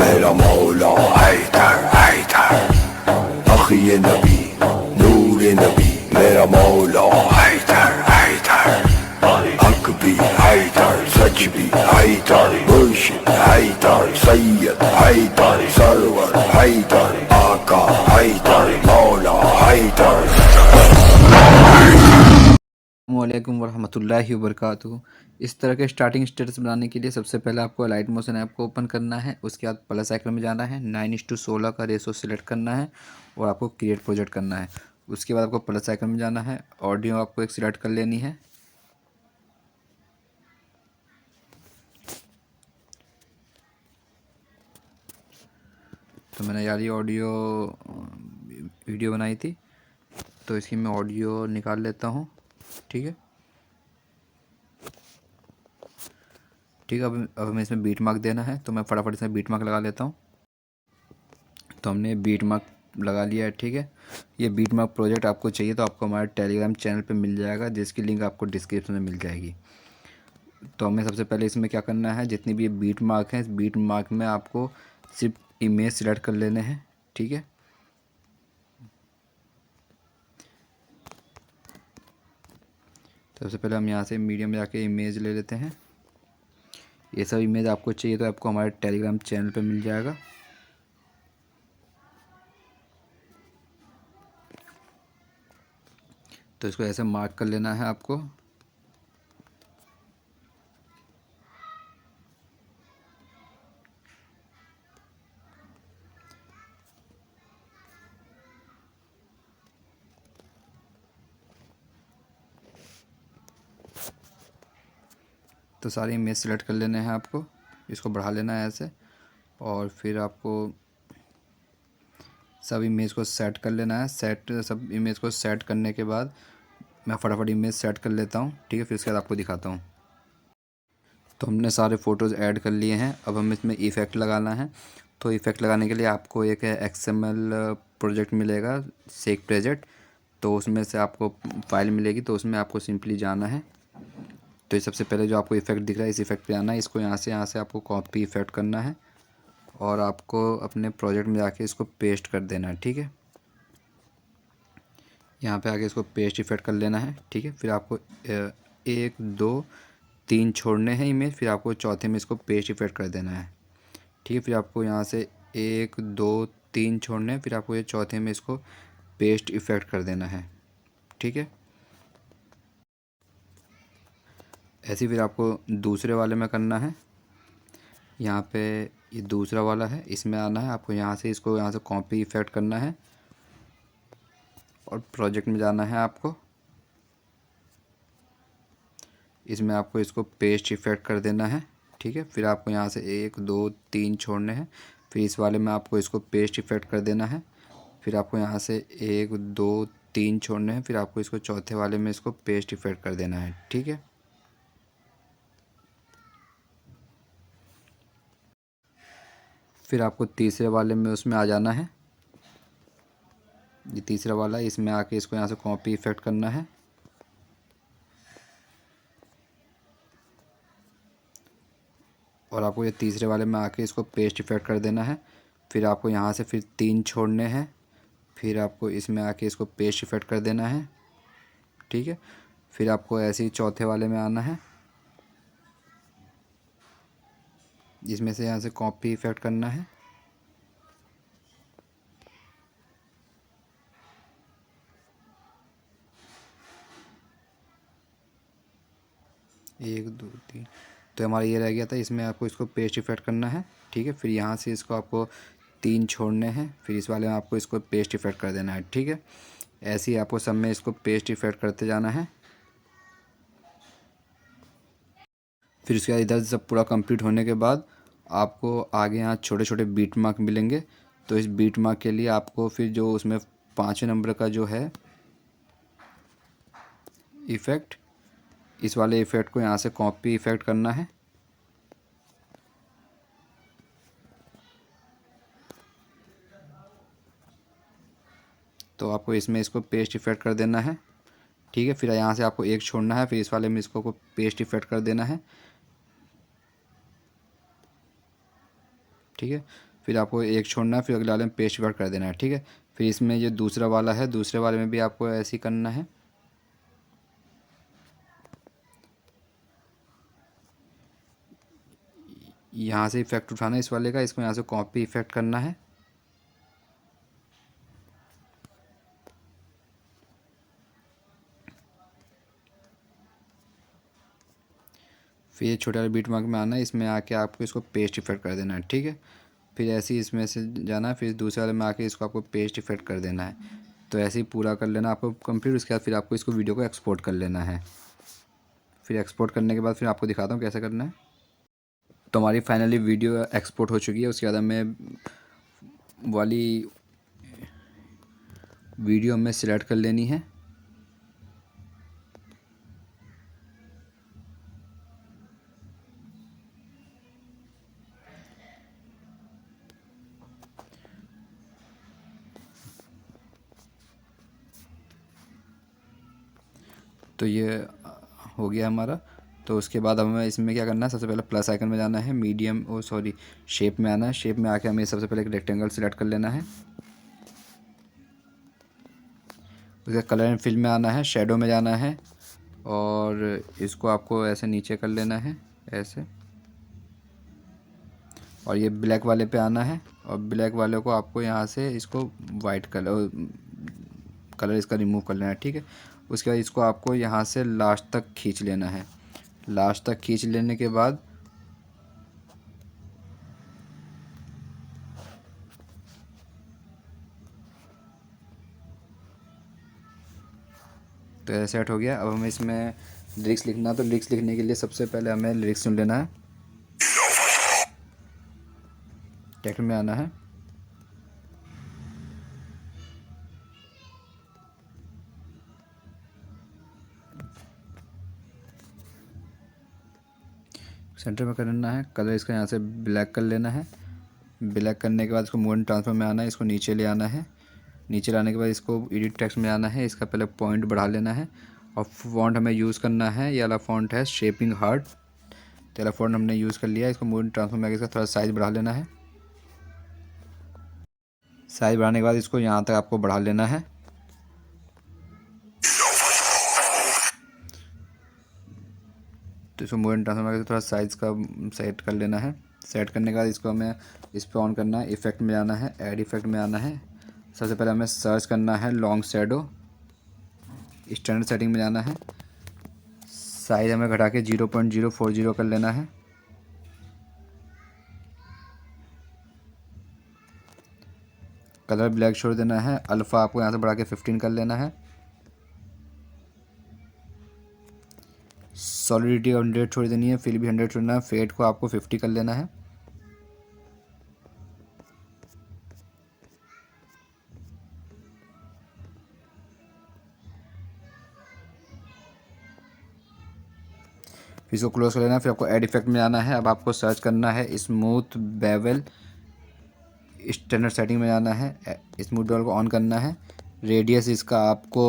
मेरा मौला हैदर हैदर अखी नबी नूर नबी मेरा मौला हैदर हैदर हक भी हैदर सच भी हैदर मुर्शिद हैदर सैयद हैदर सरवर हैदर आका हैदर मौला हैदर. वालेकुम वरहमतुल्लाहि वबरकातुहू। इस तरह के स्टार्टिंग स्टेटस बनाने के लिए सबसे पहले आपको लाइट मोशन ऐप को ओपन करना है। उसके बाद प्लस आइकन में जाना है, 9:16 का रेशो सिलेक्ट करना है और आपको क्रिएट प्रोजेक्ट करना है। उसके बाद आपको प्लस आइकन में जाना है, ऑडियो आपको एक सिलेक्ट कर लेनी है। तो मैंने यार ये ऑडियो वीडियो बनाई थी, तो इसकी मैं ऑडियो निकाल लेता हूँ। ठीक है, ठीक है। अब हमें इसमें बीट मार्क देना है, तो मैं फटाफट इसमें बीट मार्क लगा लेता हूँ। तो हमने बीट मार्क लगा लिया है। ठीक है, ये बीट मार्क प्रोजेक्ट आपको चाहिए तो आपको हमारे टेलीग्राम चैनल पे मिल जाएगा, जिसकी लिंक आपको डिस्क्रिप्शन में मिल जाएगी। तो हमें सबसे पहले इसमें क्या करना है, जितनी भी ये बीट मार्क हैं, इस बीट मार्क में आपको सिर्फ इमेज सिलेक्ट कर लेने हैं। ठीक है, तो सबसे पहले हम यहाँ से मीडियम में जाके इमेज ले लेते हैं। ये सब इमेज आपको चाहिए तो आपको हमारे टेलीग्राम चैनल पे मिल जाएगा। तो इसको ऐसे मार्क कर लेना है आपको। तो सारी इमेज सेलेक्ट कर लेने हैं आपको, इसको बढ़ा लेना है ऐसे, और फिर आपको सब इमेज को सेट कर लेना है। सब इमेज को सेट करने के बाद मैं फटाफट इमेज सेट कर लेता हूँ। ठीक है, फिर उसके बाद आपको दिखाता हूँ। तो हमने सारे फ़ोटोज़ ऐड कर लिए हैं। अब हमें इसमें इफ़ेक्ट लगाना है। तो इफ़ेक्ट लगाने के लिए आपको एक XML प्रोजेक्ट मिलेगा, शेक प्रोजेक्ट। तो उसमें से आपको फाइल मिलेगी, तो उसमें आपको सिंपली जाना है। तो ये सबसे पहले जो आपको इफ़ेक्ट दिख रहा है, इस इफ़ेक्ट पे आना है। इसको यहाँ से आपको कॉपी इफ़ेक्ट करना है और आपको अपने प्रोजेक्ट में जाके इसको पेस्ट कर देना है। ठीक है, यहाँ पे आके इसको पेस्ट इफ़ेक्ट कर लेना है। ठीक है, फिर आपको 1 2 3 छोड़ने हैं इमेज, फिर आपको चौथे में इसको पेस्ट इफ़ेक्ट कर देना है। ठीक है, फिर आपको यहाँ से 1 2 3 छोड़ने हैं, फिर आपको ये चौथे में इसको पेस्ट इफ़ेक्ट कर देना है। ठीक है, ऐसे फिर आपको दूसरे वाले में करना है। यहाँ पे ये दूसरा वाला है, इसमें आना है आपको। यहाँ से इसको यहाँ से कॉपी इफ़ेक्ट करना है और प्रोजेक्ट में जाना है आपको। इसमें आपको इसको पेस्ट इफ़ेक्ट कर देना है। ठीक है, फिर आपको यहाँ से 1 2 3 छोड़ने हैं, फिर इस वाले में आपको इसको पेस्ट इफ़ेक्ट कर देना है। फिर आपको यहाँ से 1 2 3 छोड़ने हैं, फिर आपको इसको चौथे वाले में इसको पेस्ट इफ़ेक्ट कर देना है। ठीक है, फिर आपको तीसरे वाले में उसमें आ जाना है। ये तीसरा वाला है, इसमें आके इसको यहाँ से कॉपी इफ़ेक्ट करना है और आपको ये तीसरे वाले में आके इसको पेस्ट इफ़ेक्ट कर देना है। फिर आपको यहाँ से फिर 3 छोड़ने हैं, फिर आपको इसमें आके इसको पेस्ट इफ़ेक्ट कर देना है। ठीक है, फिर आपको ऐसे ही चौथे वाले में आना है, इसमें से यहाँ से कॉपी इफ़ेक्ट करना है। एक दो तीन, तो हमारा ये रह गया था, इसमें आपको इसको पेस्ट इफ़ेक्ट करना है। ठीक है, फिर यहाँ से इसको आपको 3 छोड़ने हैं, फिर इस वाले में आपको इसको पेस्ट इफ़ेक्ट कर देना है। ठीक है, ऐसे ही आपको सब में इसको पेस्ट इफ़ेक्ट करते जाना है। फिर उसके बाद इधर सब पूरा कंप्लीट होने के बाद आपको आगे यहाँ छोटे छोटे बीट मार्क मिलेंगे। तो इस बीट मार्क के लिए आपको फिर जो उसमें 5वें नंबर का जो है इफ़ेक्ट, इस वाले इफ़ेक्ट को यहाँ से कॉपी इफ़ेक्ट करना है। तो आपको इसमें इसको पेस्ट इफेक्ट कर देना है, ठीक है। फिर यहाँ से आपको एक छोड़ना है, फिर इस वाले में इसको को पेस्ट इफेक्ट कर देना है, ठीक है। फिर आपको एक छोड़ना है, फिर अगले वाले में पेस्ट इफेक्ट कर देना है, ठीक है। फिर इसमें ये दूसरा वाला है, दूसरे वाले में भी आपको ऐसे ही करना है। यहाँ से इफेक्ट उठाना है इस वाले का, इसको यहाँ से कॉपी इफेक्ट करना है, फिर ये छोटे वाले बीट मार्क में आना है, इसमें आके आपको इसको पेस्ट इफेक्ट कर देना है, ठीक है। फिर ऐसे ही इसमें से जाना है, फिर दूसरे वाले में आके इसको आपको पेस्ट इफेक्ट कर देना है। तो ऐसे ही पूरा कर लेना आपको कंप्लीट। उसके बाद फिर आपको इसको वीडियो को एक्सपोर्ट कर लेना है। फिर एक्सपोर्ट करने के बाद फिर आपको दिखाता हूँ कैसे करना है। तो हमारी फाइनली वीडियो एक्सपोर्ट हो चुकी है। उसके बाद हमें वाली वीडियो हमें सिलेक्ट कर लेनी है। तो ये हो गया हमारा। तो उसके बाद हमें इसमें क्या करना है, सबसे पहले प्लस आइकन में जाना है, मीडियम शेप में आना है। शेप में आके हमें सबसे पहले एक रेक्टेंगल सेलेक्ट कर लेना है। उसके कलर एंड फिल में आना है, शेडो में जाना है और इसको आपको ऐसे नीचे कर लेना है ऐसे, और ये ब्लैक वाले पे आना है और ब्लैक वाले को आपको यहाँ से इसको वाइट कलर इसका रिमूव कर लेना है, ठीक है। उसके बाद इसको आपको यहाँ से लास्ट तक खींच लेना है। लास्ट तक खींच लेने के बाद तो ऐसे सेट हो गया। अब हमें इसमें लिरिक्स लिखना, तो लिरिक्स लिखने के लिए सबसे पहले हमें लिरिक्स सुन लेना है। टेक्स्ट में आना है, सेंटर में करना है। कलर इसका यहाँ से ब्लैक कर लेना है। ब्लैक करने के बाद इसको मूव एंड ट्रांसफर में आना है, इसको नीचे ले आना है। नीचे लाने के बाद इसको एडिट टेक्स्ट में आना है, इसका पहले पॉइंट बढ़ा लेना है और फॉन्ट हमें यूज़ करना है। ये वाला फॉन्ट है शेपिंग हार्ट, तो वाला फॉन्ट हमने यूज़ कर लिया। इसको मूव एंड ट्रांसफर में आके इसका थोड़ा साइज़ बढ़ा लेना है। साइज़ बढ़ाने के बाद इसको यहाँ तक आपको बढ़ा लेना है। तो इसको मूव एंड ट्रांसफर में थोड़ा साइज़ का सेट कर लेना है। सेट करने के बाद इसको हमें इस पर ऑन करना है, इफेक्ट में आना है, ऐड इफेक्ट में आना है। सबसे पहले हमें सर्च करना है लॉन्ग शैडो, स्टैंडर्ड सेटिंग में जाना है। साइज़ हमें घटा के 0.040 कर लेना है। कलर ब्लैक छोड़ देना है। अल्फ़ा आपको यहाँ से बढ़ा के 15 कर लेना है। सॉलिडिटी 100 छोड़ देनी है, फिर भी 100 छोड़ना है। फेड को आपको 50 कर लेना है। फिर इसको क्लोज कर लेना है। फिर आपको ऐड इफेक्ट में आना है। अब आपको सर्च करना है स्मूथ बेवल, स्टैंडर्ड सेटिंग में जाना है। स्मूथ बेवल को ऑन करना है। रेडियस इसका आपको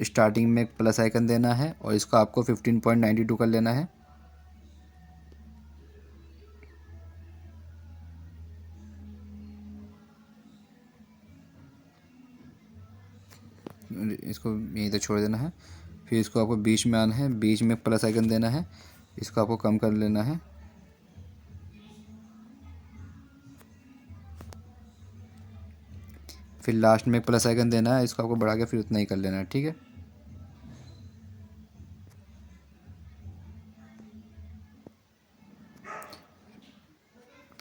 स्टार्टिंग में एक प्लस आइकन देना है और इसको आपको 15.92 कर लेना है। इसको यहीं तक छोड़ देना है। फिर इसको आपको बीच में आना है, बीच में प्लस आइकन देना है, इसको आपको कम कर लेना है। फिर लास्ट में प्लस आइकन देना है, इसको आपको बढ़ा के फिर उतना ही कर लेना है, ठीक है।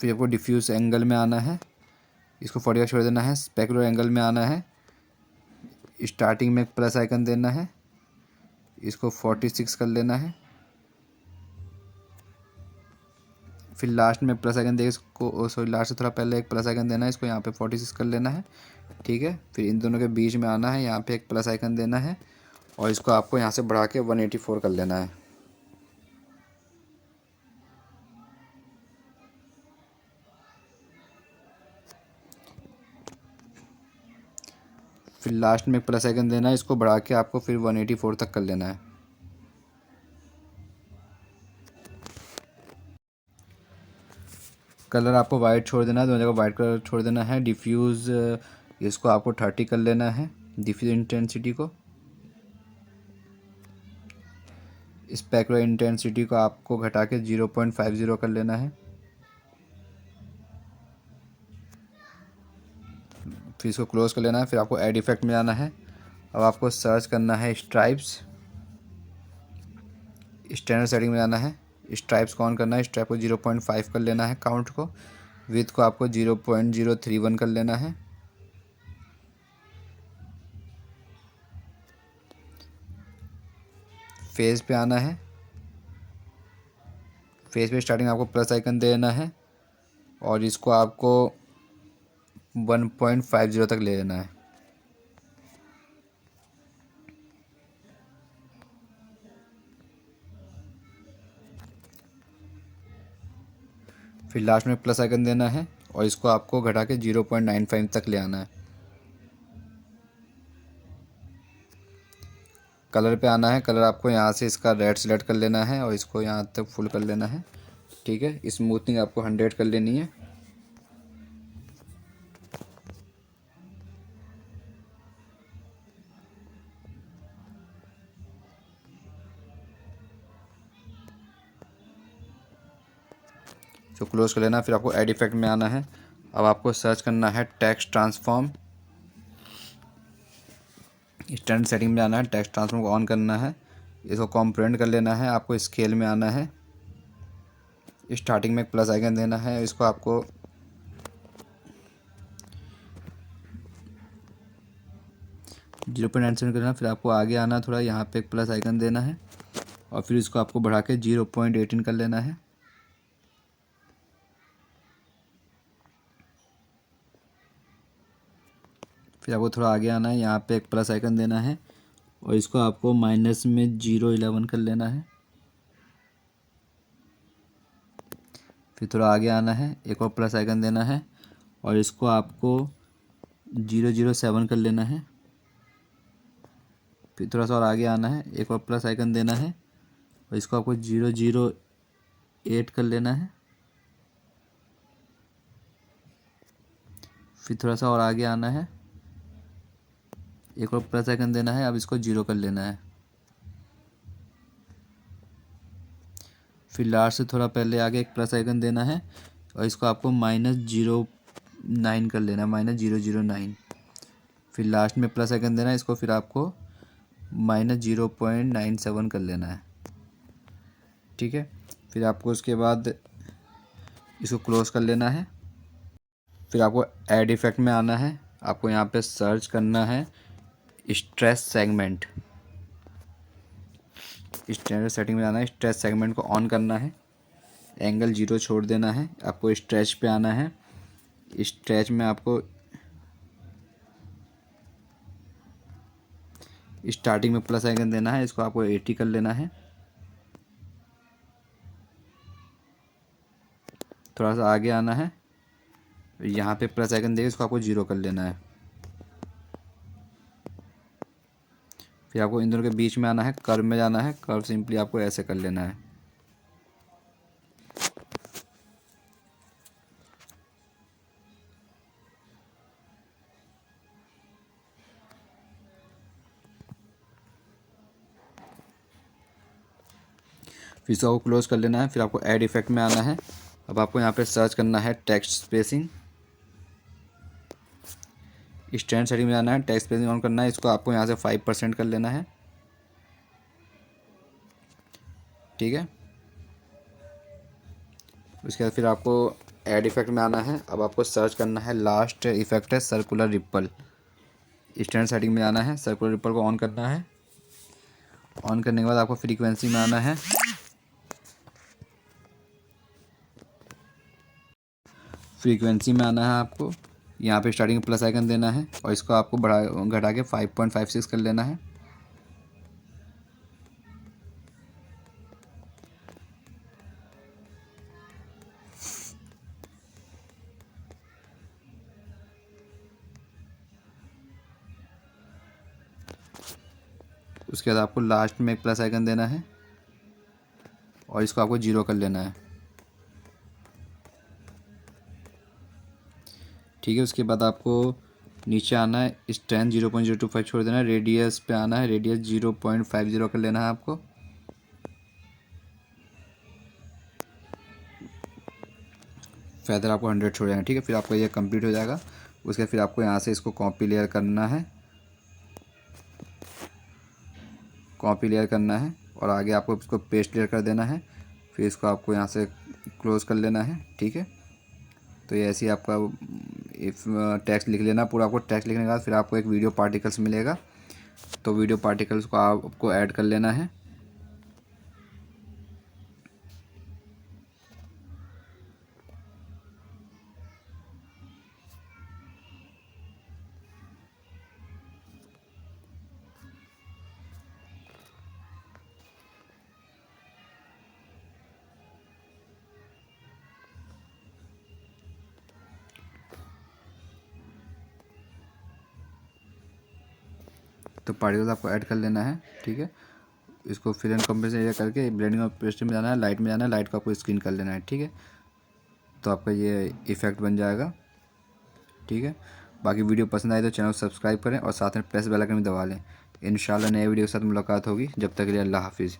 फिर आपको डिफ्यूज एंगल में आना है, इसको 45 छोड़ देना है। स्पेकुलर एंगल में आना है, स्टार्टिंग में प्लस आइकन देना है, इसको 46 कर लेना है। फिर लास्ट में प्लस आइकन दे इसको लास्ट से थोड़ा पहले एक प्लस आइकन देना है, इसको यहाँ पे 46 कर लेना है, ठीक है। फिर इन दोनों के बीच में आना है, यहाँ पे एक प्लस आइकन देना है और इसको आपको यहाँ से बढ़ा के 184 कर लेना है। फिर लास्ट में एक प्लस आइकन देना है, इसको बढ़ा के आपको फिर 184 तक कर लेना है। कलर आपको वाइट छोड़ देना है, दोनों जगह वाइट कलर छोड़ देना है। डिफ्यूज़ इसको आपको 30 कर लेना है, डिफ्यूज़ इंटेंसिटी को। स्पेक्युलर इंटेंसिटी को आपको घटा के 0.50 कर लेना है। फिर इसको क्लोज कर लेना है। फिर आपको ऐड इफेक्ट में आना है। अब आपको सर्च करना है स्ट्राइप्स, स्टैंडर्ड सेटिंग में आना है। स्ट्राइप्स को ऑन करना है, स्ट्राइप को 0.5 कर लेना है काउंट को। विथ को आपको 0.031 कर लेना है। फेस पे आना है, फेस पे स्टार्टिंग आपको प्लस आइकन देना है और इसको आपको 1.50 तक ले लेना है। फिर लास्ट में प्लस आइकन देना है और इसको आपको घटा के 0.95 तक ले आना है। कलर पे आना है, कलर आपको यहाँ से इसका रेड सेलेक्ट कर लेना है और इसको यहाँ तक फुल कर लेना है। ठीक है, स्मूथनिंग आपको 100 कर लेनी है। इसको क्लोज कर लेना। फिर आपको ऐड इफेक्ट में आना है। अब आपको सर्च करना है टेक्स्ट ट्रांसफॉर्म। स्टैंडर्ड सेटिंग में आना है, टेक्स्ट ट्रांसफॉर्म को ऑन करना है। इसको कॉम्प्रेंड कर लेना है। आपको स्केल में आना है, स्टार्टिंग में एक प्लस आइकन देना है। इसको आपको 0.97 करना। फिर आपको आगे आना, थोड़ा यहाँ पे एक प्लस आइकन देना है और फिर इसको आपको बढ़ा के 0.18 कर लेना है। फिर आपको थोड़ा आगे आना है, यहाँ पे एक प्लस आइकन देना है और इसको आपको माइनस में 0.11 कर लेना है। फिर थोड़ा आगे आना है, एक और प्लस आइकन देना है और इसको आपको 0.07 कर लेना है। फिर थोड़ा सा और आगे आना है, एक और प्लस आइकन देना है और इसको आपको 0.08 कर लेना है। फिर थोड़ा सा और आगे आना है, एक और प्लस आइकन देना है। अब इसको 0 कर लेना है। फिर लास्ट से थोड़ा पहले आगे एक प्लस आइकन देना है और इसको आपको -0.9 कर लेना है, -0.09। फिर लास्ट में प्लस आइकन देना है, इसको फिर आपको -0.97 कर लेना है। ठीक है, फिर आपको उसके बाद इसको क्लोज कर लेना है। फिर आपको ऐड इफेक्ट में आना है। आपको यहाँ पे सर्च करना है स्ट्रेस सेगमेंट। स्टैंडर्ड सेटिंग में आना है, स्ट्रेच सेगमेंट को ऑन करना है। एंगल 0 छोड़ देना है। आपको स्ट्रेच पे आना है। स्ट्रेच में आपको स्टार्टिंग में प्लस आइकन देना है, इसको आपको 80 कर लेना है। थोड़ा सा आगे आना है, यहाँ पे प्लस आइकन देगा, इसको आपको 0 कर लेना है। फिर आपको इन दोनों के बीच में आना है, कर्व में जाना है। कर्व सिंपली आपको ऐसे कर लेना है। फिर इसको क्लोज कर लेना है। फिर आपको ऐड इफेक्ट में आना है। अब आपको यहाँ पे सर्च करना है टेक्स्ट स्पेसिंग। स्टैंड सेटिंग में आना है, टेक्स्ट स्पेसिंग ऑन करना है। इसको आपको यहाँ से 5% कर लेना है। ठीक है, उसके बाद फिर आपको ऐड इफेक्ट में आना है। अब आपको सर्च करना है, लास्ट इफेक्ट है सर्कुलर रिपल। स्टैंड सेटिंग में आना है, सर्कुलर रिपल को ऑन करना है। ऑन करने के बाद आपको फ्रीक्वेंसी में आना है। फ्रीक्वेंसी में आना है, आपको यहाँ पे स्टार्टिंग में प्लस आइकन देना है और इसको आपको बढ़ा घटा के 5.56 कर लेना है। उसके बाद आपको लास्ट में एक प्लस आइकन देना है और इसको आपको 0 कर लेना है। ठीक है, उसके बाद आपको नीचे आना है, स्ट्रेंथ 0.025 छोड़ देना है, रेडियस पे आना है, रेडियस 0.50 कर लेना है आपको। फेदर आपको 100 छोड़ जाएगा। ठीक है, फिर आपका ये कंप्लीट हो जाएगा। उसके फिर आपको यहाँ से इसको कॉपी लेयर करना है, कॉपी लेयर करना है और आगे आपको इसको पेस्ट लेयर कर देना है। फिर इसको आपको यहाँ से क्लोज़ कर लेना है। ठीक है, तो ये ऐसे ही आपका इफ टेक्स्ट लिख लेना पूरा। आपको टेक्स्ट लिखने के बाद फिर आपको एक वीडियो पार्टिकल्स मिलेगा, तो वीडियो पार्टिकल्स को आपको ऐड कर लेना है। तो पार्टिकल्स आपको ऐड कर लेना है। ठीक है, इसको फिल एंड कंपोजिशन एरिया करके ब्लेंडिंग और पेस्टिंग में जाना है, लाइट में जाना है, लाइट को आपको स्क्रीन कर लेना है। ठीक है, तो आपका ये इफ़ेक्ट बन जाएगा। ठीक है, बाकी वीडियो पसंद आए तो चैनल को सब्सक्राइब करें और साथ में प्रेस बेल आइकन भी दबा लें। इंशाल्लाह नए वीडियो के साथ मुलाकात होगी। जब तक के लिए अल्लाह हाफिज़।